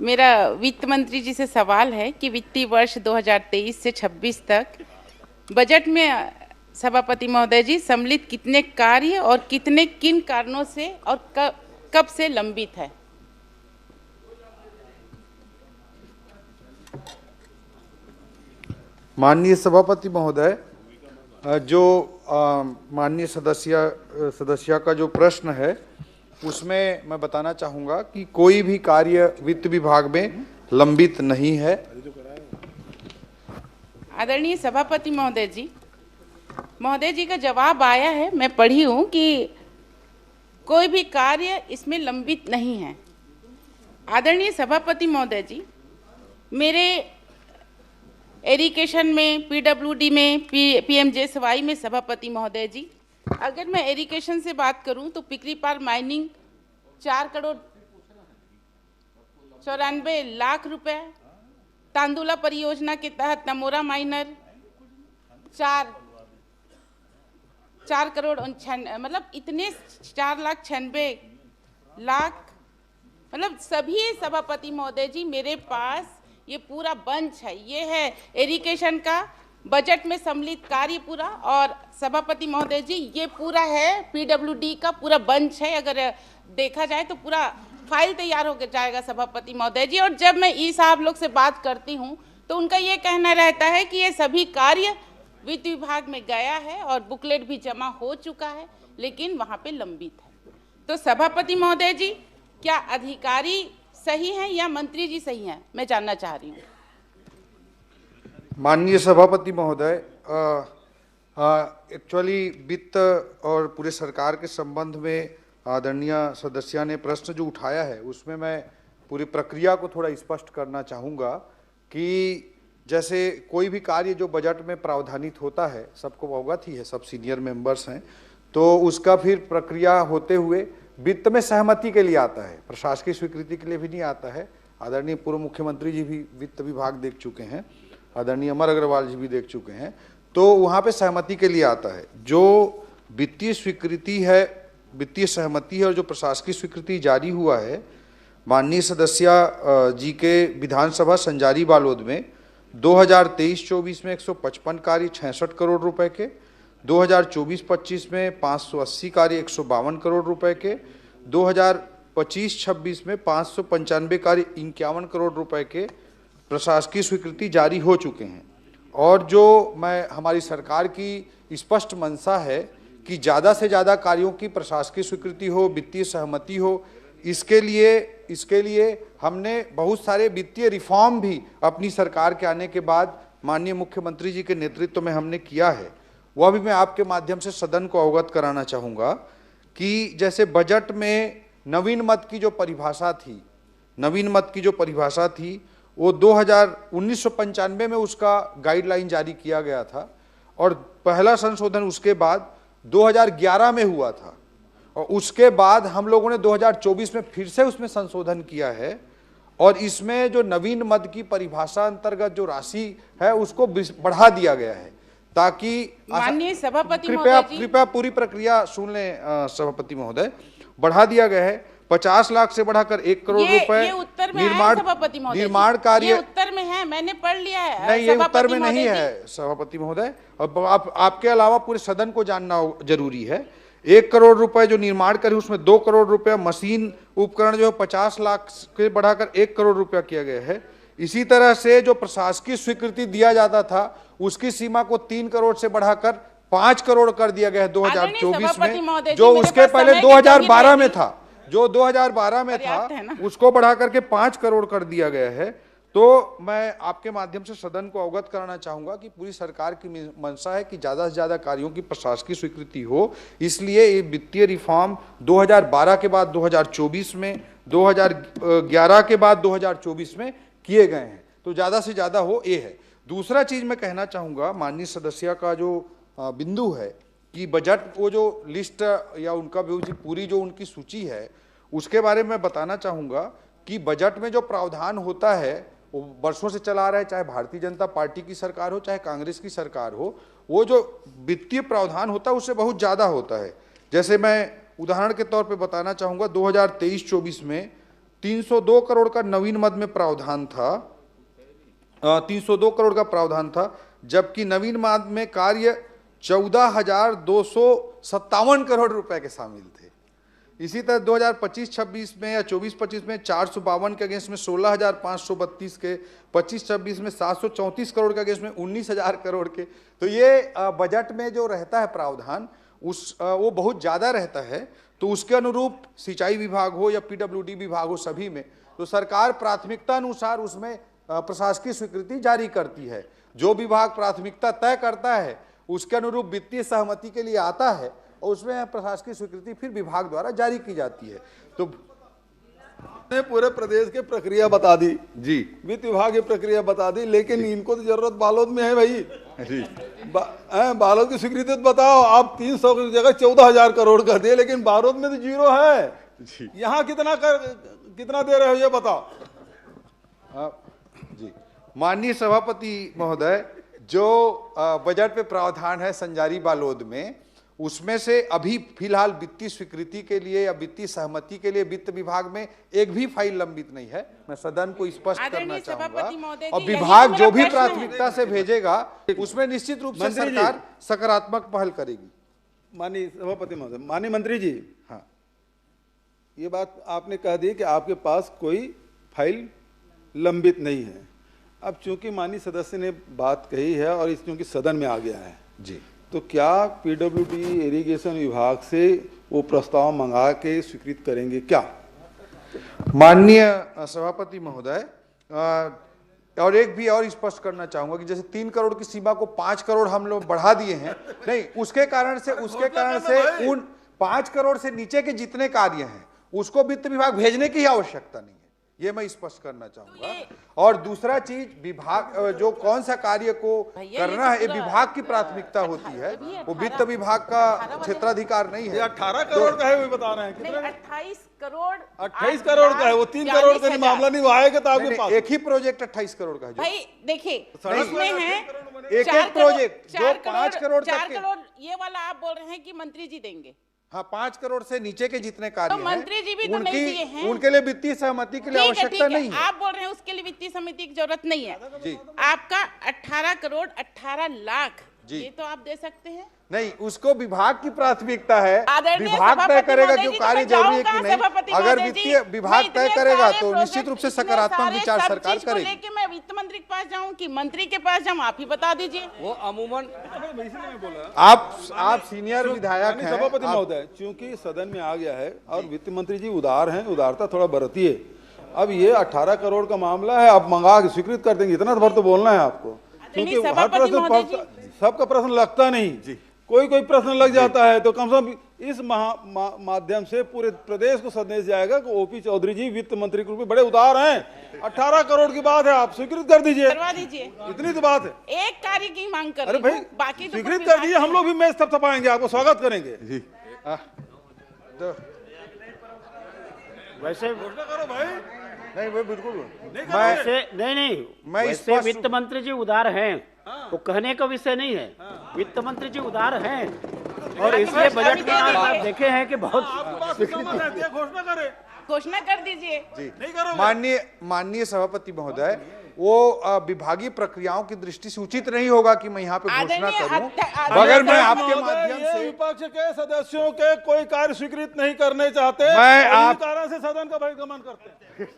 मेरा वित्त मंत्री जी से सवाल है कि वित्तीय वर्ष 2023 से 26 तक बजट में सभापति महोदय जी सम्मिलित कितने कार्य और कितने किन कारणों से और कब से लंबित है। माननीय सभापति महोदय, जो माननीय सदस्य का जो प्रश्न है उसमें मैं बताना चाहूँगा कि कोई भी कार्य वित्त विभाग में लंबित नहीं है। आदरणीय सभापति महोदय जी का जवाब आया है, मैं पढ़ी हूँ कि कोई भी कार्य इसमें लंबित नहीं है। आदरणीय सभापति महोदय जी, मेरे एरिगेशन में, पीडब्ल्यूडी में, पीएमजेएसवाई में सभापति महोदय जी, अगर मैं एरिगेशन से बात करूं तो पिकरीपाल माइनिंग 4,94,00,000 रुपए, तांदुला परियोजना के तहत नमोरा माइनर 4 करोड़ मतलब इतने 4,96,00,000, मतलब सभी सभापति महोदय जी मेरे पास ये पूरा बंच है। ये है एरिगेशन का बजट में सम्मिलित कार्य पूरा, और सभापति महोदय जी ये पूरा है पीडब्ल्यूडी का पूरा बंच है। अगर देखा जाए तो पूरा फाइल तैयार हो जाएगा सभापति महोदय जी। और जब मैं ई साहब लोग से बात करती हूँ तो उनका ये कहना रहता है कि ये सभी कार्य वित्त विभाग में गया है और बुकलेट भी जमा हो चुका है, लेकिन वहाँ पे लंबित है। तो सभापति महोदय जी, क्या अधिकारी सही हैं या मंत्री जी सही हैं, मैं जानना चाह रही हूँ। माननीय सभापति महोदय, एक्चुअली वित्त और पूरे सरकार के संबंध में आदरणीय सदस्य ने प्रश्न जो उठाया है उसमें मैं पूरी प्रक्रिया को थोड़ा स्पष्ट करना चाहूँगा कि जैसे कोई भी कार्य जो बजट में प्रावधानित होता है, सबको अवगत ही है, सब सीनियर मेंबर्स हैं, तो उसका फिर प्रक्रिया होते हुए वित्त में सहमति के लिए आता है, प्रशासकीय स्वीकृति के लिए भी नहीं आता है। आदरणीय पूर्व मुख्यमंत्री जी भी वित्त विभाग देख चुके हैं, आदरणीय अमर अग्रवाल जी भी देख चुके हैं, तो वहाँ पे सहमति के लिए आता है। जो वित्तीय स्वीकृति है, वित्तीय सहमति है और जो प्रशासकीय स्वीकृति जारी हुआ है माननीय सदस्य जी के विधानसभा संजारी बालोद में 2023-24 में 155 कार्य 66 करोड़ रुपए के, 2024-25 में 580 कार्य 152 करोड़ रुपए के, 2025-26 में 595 कार्य 51 करोड़ रुपए के प्रशासकीय स्वीकृति जारी हो चुके हैं। और जो हमारी सरकार की स्पष्ट मंशा है कि ज़्यादा से ज़्यादा कार्यों की प्रशासकीय स्वीकृति हो, वित्तीय सहमति हो, इसके लिए हमने बहुत सारे वित्तीय रिफॉर्म भी अपनी सरकार के आने के बाद माननीय मुख्यमंत्री जी के नेतृत्व में हमने किया है। वह भी मैं आपके माध्यम से सदन को अवगत कराना चाहूँगा कि जैसे बजट में नवीन मद की जो परिभाषा थी वो 1995 में उसका गाइडलाइन जारी किया गया था और पहला संशोधन उसके बाद 2011 में हुआ था, और उसके बाद हम लोगों ने 2024 में फिर से उसमें संशोधन किया है और इसमें जो नवीन मद की परिभाषा अंतर्गत जो राशि है उसको बढ़ा दिया गया है, ताकि माननीय सभापति कृपया पूरी प्रक्रिया सुन लें सभापति महोदय। बढ़ा दिया गया है 50 लाख से बढ़ाकर 1 करोड़ रुपए निर्माण कार्य। उत्तर में है, मैंने पढ़ लिया है। नहीं, ये उत्तर में नहीं है सभापति महोदय, और आपके अलावा पूरे सदन को जानना जरूरी है। 1 करोड़ रुपए जो निर्माण कार्य उसमें 2 करोड़ रुपए मशीन उपकरण जो 50 लाख से बढ़ाकर 1 करोड़ रुपया किया गया है। इसी तरह से जो प्रशासकीय स्वीकृति दिया जाता था उसकी सीमा को 3 करोड़ से बढ़ाकर 5 करोड़ कर दिया गया है 2024 में, जो उसके पहले 2012 में था, उसको बढ़ा करके 5 करोड़ कर दिया गया है। तो मैं आपके माध्यम से सदन को अवगत कराना चाहूंगा कि पूरी सरकार की मंशा है कि ज्यादा से ज्यादा कार्यों की प्रशासकीय स्वीकृति हो, इसलिए ये वित्तीय रिफॉर्म 2012 के बाद 2024 में, 2011 के बाद 2024 में किए गए हैं, तो ज्यादा से ज्यादा हो, ये है। दूसरा चीज मैं कहना चाहूंगा, माननीय सदस्य का जो बिंदु है कि बजट वो जो लिस्ट या उनका पूरी जो उनकी सूची है उसके बारे में बताना चाहूंगा कि बजट में जो प्रावधान होता है वो वर्षों से चला आ रहा है, चाहे भारतीय जनता पार्टी की सरकार हो चाहे कांग्रेस की सरकार हो, वो जो वित्तीय प्रावधान होता है उससे बहुत ज़्यादा होता है। जैसे मैं उदाहरण के तौर पे बताना चाहूँगा 2023-24 में 302 करोड़ का नवीन मद में प्रावधान था, 302 करोड़ का प्रावधान था, जबकि नवीन मद में कार्य 14,257 करोड़ रुपए के शामिल थे। इसी तरह 2025-26 में या 24-25 में 452 के अगेंस्ट में 16,532 के, 25-26 में 734 करोड़ के अगेंस्ट में 19,000 करोड़ के। तो ये बजट में जो रहता है प्रावधान वो बहुत ज़्यादा रहता है। तो उसके अनुरूप सिंचाई विभाग हो या पीडब्ल्यूडी विभाग हो, सभी में तो सरकार प्राथमिकता अनुसार उसमें प्रशासकीय स्वीकृति जारी करती है। जो विभाग प्राथमिकता तय करता है उसके अनुरूप वित्तीय सहमति के लिए आता है और उसमें प्रशासकीय स्वीकृति फिर विभाग द्वारा जारी की जाती है। तो ने पूरे प्रदेश की प्रक्रिया बता दी जी, वित्त विभाग की प्रक्रिया बता दी, लेकिन इनको तो जरूरत बालोद में है भाई जी। बालोद की स्वीकृति तो बताओ। आप 300 की जगह 14,000 करोड़ कर दिए, लेकिन बालोद में तो जीरो है। यहाँ कितना दे रहे हो ये बताओ। जी, माननीय सभापति महोदय, जो बजट पे प्रावधान है संजारी बालोद में, उसमें से अभी फिलहाल वित्तीय स्वीकृति के लिए या वित्तीय सहमति के लिए वित्त विभाग में एक भी फाइल लंबित नहीं है। मैं सदन को स्पष्ट करना चाहूंगा। और विभाग जो भी प्राथमिकता से भेजेगा उसमें निश्चित रूप से सरकार सकारात्मक पहल करेगी। माननीय सभापति महोदय, माननीय मंत्री जी, हाँ, ये बात आपने कह दी कि आपके पास कोई फाइल लंबित नहीं है। अब चूंकि माननीय सदस्य ने बात कही है और इस चूंकि सदन में आ गया है जी, तो क्या पीडब्ल्यूडी इरिगेशन विभाग से वो प्रस्ताव मंगा के स्वीकृत करेंगे क्या? माननीय सभापति महोदय, और एक भी और स्पष्ट करना चाहूंगा कि जैसे 3 करोड़ की सीमा को 5 करोड़ हम लोग बढ़ा दिए हैं, नहीं, उसके कारण से उन 5 करोड़ से नीचे के जितने कार्य हैं उसको वित्त विभाग भेजने की आवश्यकता नहीं है, ये मैं स्पष्ट करना चाहूंगा। और दूसरा चीज, विभाग जो कौन सा कार्य को करना है, ये विभाग की प्राथमिकता होती है, वो वित्त विभाग का क्षेत्राधिकार नहीं है। 18 करोड़ का है, वो बता रहे हैं कितने? 28 करोड़ 28 करोड़ का है, वो 3 करोड़ का मामला नहीं, वो आएगा तो आपके पास। एक ही प्रोजेक्ट 28 करोड़ का है भाई। देखिए इसमें है एक प्रोजेक्ट जो 5 करोड़ 4 करोड़, ये वाला आप बोल रहे हैं कि मंत्री जी देंगे। हाँ, 5 करोड़ से नीचे के जितने कार्य तो मंत्री जी भी तो नहीं दिए हैं। उनके लिए वित्तीय सहमति के लिए आवश्यकता नहीं है। आप बोल रहे हैं उसके लिए वित्तीय समिति की जरूरत नहीं है जी। आपका 18 करोड़ 18 लाख जी, ये तो आप दे सकते हैं। नहीं, उसको विभाग की प्राथमिकता है, आदरणीय विभाग तय सभापति करेगा महोदय जो जी, कार्य तो जरूरी है कि मैं नहीं। सभापति अगर महोदय जी, वित्तीय विभाग मैं तय इतने करेगा सारे तो प्रोजेक्ट, निश्चित रूप से इतने सकारात्मक सारे विचार सब सरकार चीज को करेगी। लेके मैं वित्त मंत्री के पास जाऊं कि मंत्री के पास जाऊं, आप ही बता दीजिए। वो अमूमन आप सीनियर विधायक हैं। सभापति महोदय, चूंकि सदन में आ गया है और वित्त मंत्री जी उदार हैं, उदारता थोड़ा बरतिए। अब ये 18 करोड़ का मामला है, आप मंगा के स्वीकृत कर देंगे, इतना भर तो बोलना है आपको, क्योंकि हर प्रश्न सबका प्रश्न लगता नहीं जी, कोई प्रश्न लग जाता है। तो कम से कम इस माध्यम से पूरे प्रदेश को संदेश जाएगा कि ओपी चौधरी जी वित्त मंत्री के रूप में बड़े उदार हैं। 18 करोड़ की बात है, आप स्वीकृत कर दीजिए, करवा दीजिए, इतनी तो बात है। एक कार्य की मांग कर। अरे भाई, बाकी तो स्वीकृत कर दीजिए, हम लोग भी मेज थपथपाएंगे, आपको स्वागत करेंगे जी। वैसे करो भाई, नहीं, वो बिल्कुल नहीं मैं वैसे वित्त मंत्री जी उदार हैं, वो कहने का विषय नहीं है। वित्त मंत्री जी उदार हैं और इसलिए बजट में आप देखे हैं कि बहुत घोषणा करें, घोषणा कर दीजिए जी। नहीं करो। माननीय सभापति महोदय, वो विभागीय प्रक्रियाओं की दृष्टि से उचित नहीं होगा कि मैं यहाँ पे घोषणा करूं, मगर मैं आपके माध्यम से विपक्ष के सदस्यों के कोई कार्य स्वीकृत नहीं करने चाहते, मैं आप कारण से सदन का बहिर्गमन करते हैं।